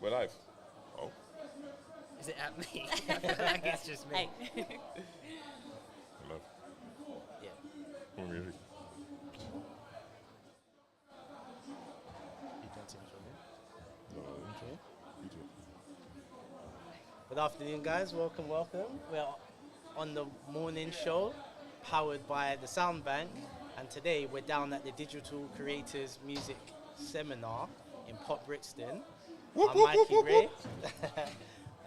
we're live. Oh. Is it at me? I feel like it's just me. Hey. Hello. Yeah. More music. No, intro. You do it. Good afternoon, guys. Welcome. We're on the morning show, powered by the Sound Bank, and today we're down at the Digital Creators Music Seminar in Pop Brixton. Whoop, I'm whoop, Mikey whoop, Ray, whoop.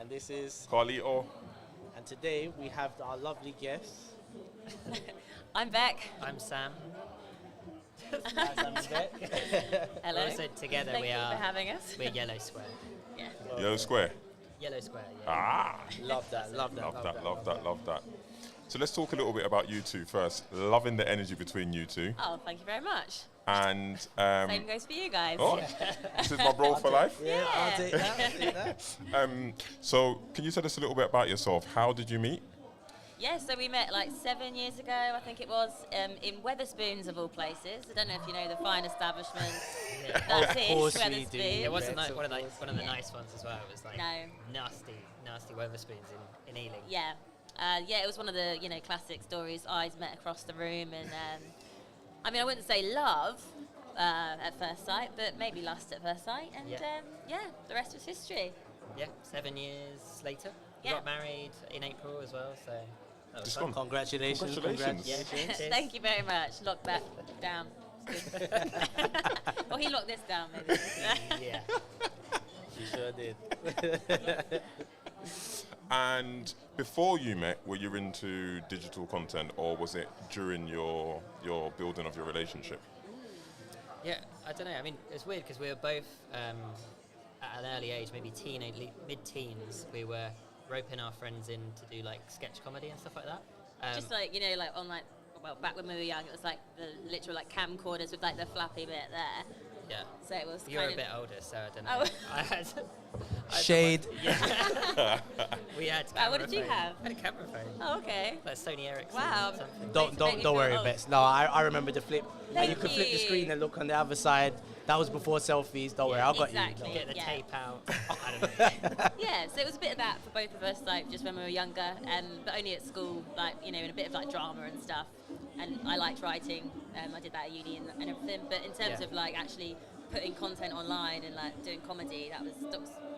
and this is. Carlito. And today we have our lovely guests. I'm Beck. I'm Sam. Hello. Also together Thank we you are. for having us. We're Yellow Square. Yeah. Yellow Square. Yellow Square. Yeah. Ah. Love that. Love that. So let's talk a little bit about you two first. Loving the energy between you two. Oh, thank you very much. And Same goes for you guys. oh, this is my bro for life. Yeah, I'll Yeah. take that. So can you tell us a little bit about yourself? How did you meet? Yeah, so we met like 7 years ago, I think it was, in Weatherspoons of all places. I don't know if you know the fine establishment. That's Of it, course we Weatherspoons. do. It wasn't Yes, like one of the Yeah. nice ones as well. It was like No. nasty Weatherspoons in Ealing. Yeah. Yeah, it was one of the, classic stories. Eyes met across the room and, I mean, I wouldn't say love at first sight, but maybe lust at first sight. And, Yeah. the rest was history. Yeah. 7 years later, we Yeah. got married in April as well. So that was Just fun. gone. Congratulations. Congratulations. Yeah. Cheers. Thank you very much. Lock that down. Well, he locked this down, maybe. Yeah. You sure did. And before you met, were you into digital content, or was it during your building of your relationship? Yeah, I don't know. I mean, it's weird because we were both at an early age, maybe mid-teens. We were roping our friends in to do like sketch comedy and stuff like that. Just like, on like, well, back when we were young, it was like the literal like camcorders with like the flappy bit there. Yeah. So it was You were kind a bit older, so I don't know. Oh. I had Shade. Yeah. We had. What did you camera phone. have? I had a camera phone. Oh, okay. Like Sony Ericsson. Wow. Or something. Make me Don't feel worry, old. Bets. No, I remember the flip. And Thank you could flip the you. screen and look on the other side. That was before selfies. Don't worry, I got Exactly. you. Get the Yeah. tape out. I don't know. Yeah, so it was a bit of that for both of us, like just when we were younger, but only at school, like, in a bit of like drama and stuff. And I liked writing, I did that at uni and everything. But in terms Yeah. of like actually putting content online and like doing comedy, that was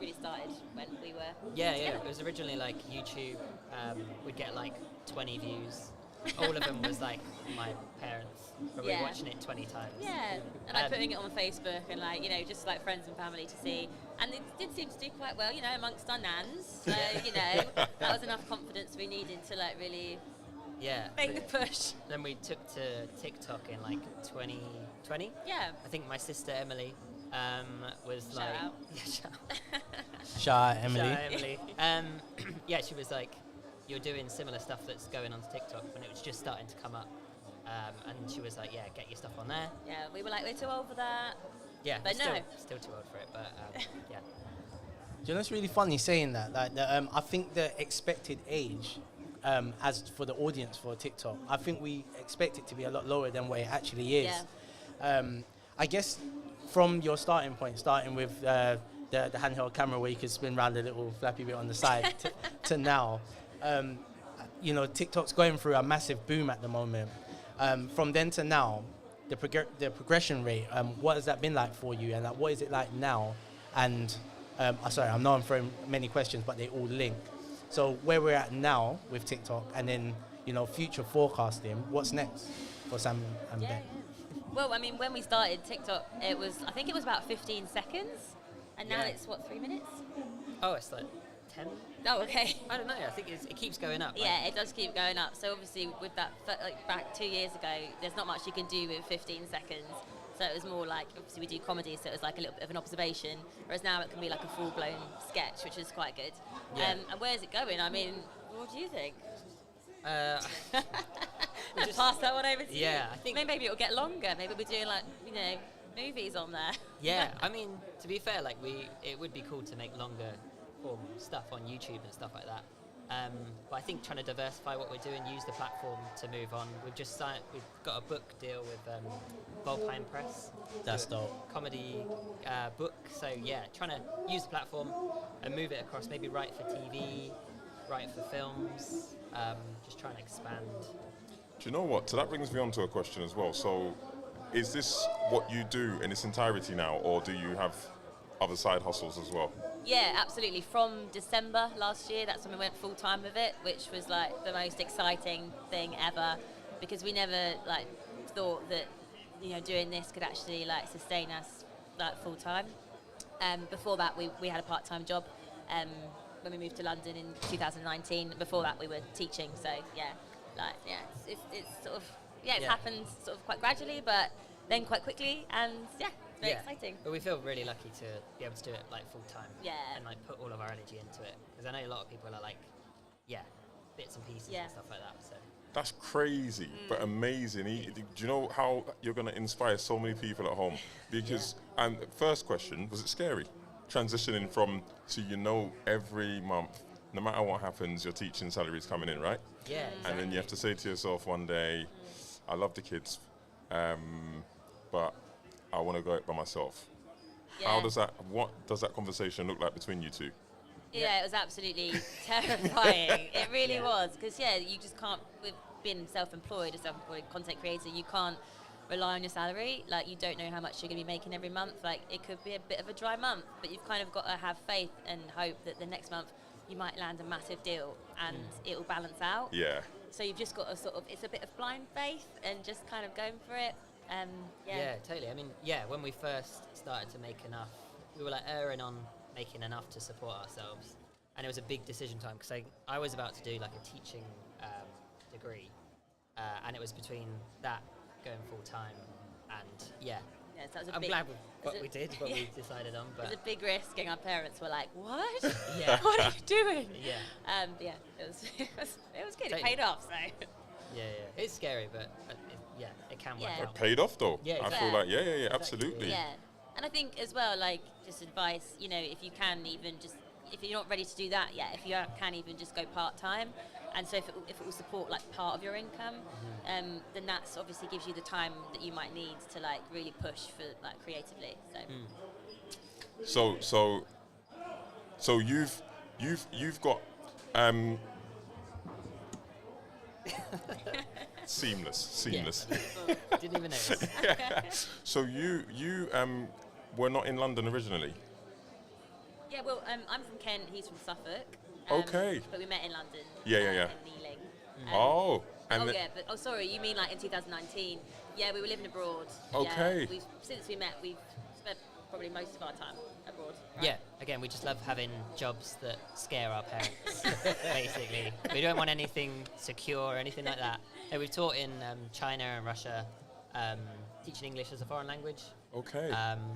really started when we were Yeah. together. It was originally like YouTube. We'd get like 20 views. All of them was like my parents probably Yeah. watching it 20 times. Yeah, and like Um, putting it on Facebook and like, just like friends and family to see. And it did seem to do quite well, amongst our nans. So, that was enough confidence we needed to like really Yeah. make the push. Then we took to TikTok in like 2020. Yeah. I think my sister Emily was Shout like, out. yeah, shout out. Shout out, Emily. Shout out, Emily. Yeah, she was like, you're doing similar stuff that's going on to TikTok when it was just starting to come up. And she was like, yeah, get your stuff on there. Yeah, we were like, we're too old for that. Yeah, But still, no. still too old for it, but yeah. Do you know, it's really funny saying that. Like, I think the expected age, as for the audience for TikTok, I think we expect it to be a lot lower than what it actually is. I guess from your starting point, starting with the handheld camera where you could spin around a little flappy bit on the side, to now, TikTok's going through a massive boom at the moment. From then to now, the progression rate, what has that been like for you, and like, what is it like now? And sorry, I know I'm throwing many questions, but they all link. So where we're at now with TikTok, and then future forecasting, what's next for Sam and Yeah, Ben? yeah. Well, I mean, when we started TikTok, I think it was about 15 seconds. And now Yeah. it's, 3 minutes? Oh, it's like 10? Oh, okay. I don't know, I think it keeps going up. Yeah, it does keep going up. So obviously with that, like back 2 years ago, there's not much you can do with 15 seconds. So it was more like, obviously we do comedy, so it was like a little bit of an observation. Whereas now it can be like a full-blown sketch, which is quite good. Yeah. And where is it going? I mean, what do you think? We'll just- Pass that one over to you. Yeah, I think- Maybe it'll get longer. Maybe we're doing like, movies on there. Yeah, I mean, to be fair, like it would be cool to make longer form stuff on YouTube and stuff like that. But I think trying to diversify what we're doing, use the platform to move on. We've got a book deal with Volpine Press. That's dope. Comedy book. So yeah, trying to use the platform and move it across. Maybe write for TV, write for films. Just trying to expand. Do you know what? So that brings me on to a question as well. So, is this what you do in its entirety now, or do you have other side hustles as well? Yeah, absolutely. From December last year, that's when we went full time with it, which was like the most exciting thing ever, because we never like thought that doing this could actually like sustain us like full time. Before that, we had a part time job when we moved to London in 2019. Before that, we were teaching. So it's sort of it's happened sort of quite gradually, but then quite quickly, and very exciting. But we feel really lucky to be able to do it like full time. Yeah. And like put all of our energy into it, because I know a lot of people are like, bits and pieces and stuff like that. So That's crazy, but amazing. Do you know how you're going to inspire so many people at home? Because, and first question, was it scary? Transitioning from, so every month, no matter what happens, your teaching salary is coming in, right? Yeah. Exactly. And then you have to say to yourself one day, I love the kids, but I want to go it by myself. Yeah. What does that conversation look like between you two? Yeah, it was absolutely terrifying. It really was, because you just can't. With being self-employed, a self-employed content creator, you can't rely on your salary. Like, you don't know how much you're going to be making every month. Like, it could be a bit of a dry month, but you've kind of got to have faith and hope that the next month you might land a massive deal and it will balance out. Yeah. So you've just got to it's a bit of blind faith and just kind of going for it. Yeah, totally. I mean, when we first started to make enough, we were like erring on making enough to support ourselves. And it was a big decision time, because I was about to do like a teaching degree, and it was between that going full time and so that was a I'm big, glad with what we did, what we decided on. But it was a big risk, and our parents were like, "What? Yeah. What are you doing?" Yeah. It was good. Totally. It paid off. So. Yeah. It's scary, but it can work Yeah. out. It paid off though. Yeah, I exactly. feel like, absolutely. Yeah, and I think as well, like, just advice, if you can even just, if you're not ready to do that yet, if you can even just go part-time, and so if it will support like part of your income, then that's obviously gives you the time that you might need to like really push for like creatively. So you've got seamless. Yeah. Didn't even notice. So you were not in London originally. Yeah, well, I'm from Kent. He's from Suffolk. Okay. But we met in London. Yeah. In Ealing. Sorry, you mean like in 2019? Yeah, we were living abroad. Okay. Yeah, since we met, we've spent probably most of our time abroad. Right? Yeah, again, we just love having jobs that scare our parents, basically. We don't want anything secure or anything like that. And we've taught in China and Russia, teaching English as a foreign language. Okay.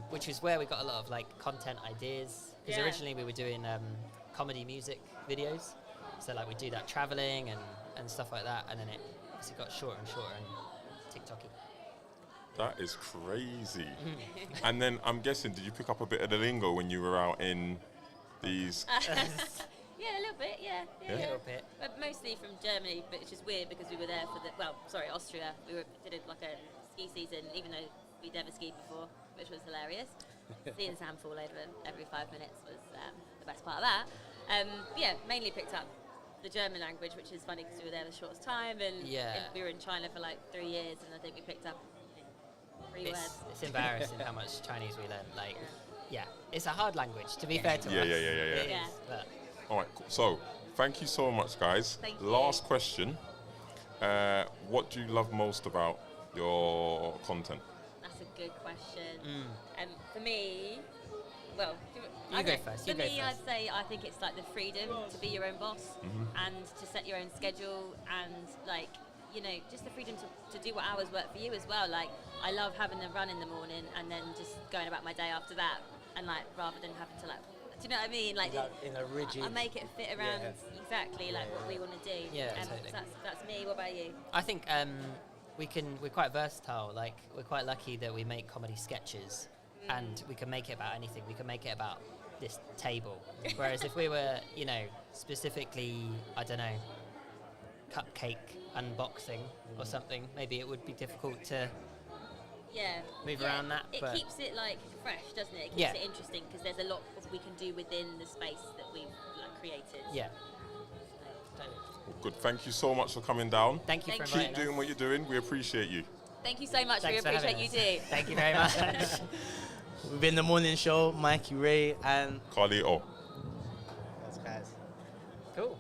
Which is where we got a lot of like content ideas. Because originally we were doing comedy music videos. So like we do that traveling and stuff like that. And then it obviously got shorter and shorter and TikTok-y. That is crazy. And then I'm guessing, did you pick up a bit of the lingo when you were out in these? Yeah, a little bit, yeah. A little bit. But mostly from Germany, but it's just weird because we were there for Austria. We did like a ski season, even though we'd never skied before, which was hilarious. Seeing Sam fall over every 5 minutes was the best part of that. Mainly picked up the German language, which is funny because we were there the shortest time, and we were in China for like 3 years, and I think we picked up 3 words. It's embarrassing how much Chinese we learned. Like, it's a hard language, to be fair to us. Yeah. It is, but All right, cool. So thank you so much, guys. Thank you. Last question. What do you love most about your content? That's a good question. For me, well, You go first. For me, I'd say I think it's like the freedom to be your own boss and to set your own schedule, and like, just the freedom to do what hours work for you as well. Like, I love having the run in the morning and then just going about my day after that, and like rather than having to like, do you know what I mean? Like, in a rigid. I make it fit around exactly like what we want to do. Yeah, totally. That's me. What about you? I think we're quite versatile. Like, we're quite lucky that we make comedy sketches. and we can make it about anything. We can make it about this table. Whereas if we were, you know, specifically, I don't know, cupcake unboxing or something, maybe it would be difficult to move around that. It keeps it like fresh, doesn't it? It keeps it interesting because there's a lot of we can do within the space that we've like created. Yeah. Well, good. Thank you so much for coming down. Thank you for Thank inviting Keep doing us. what you're doing. We appreciate you. Thank you so much. Thanks we for appreciate having you us. too. Thank you very much. We've been the morning show, Mikey Ray and Carlito.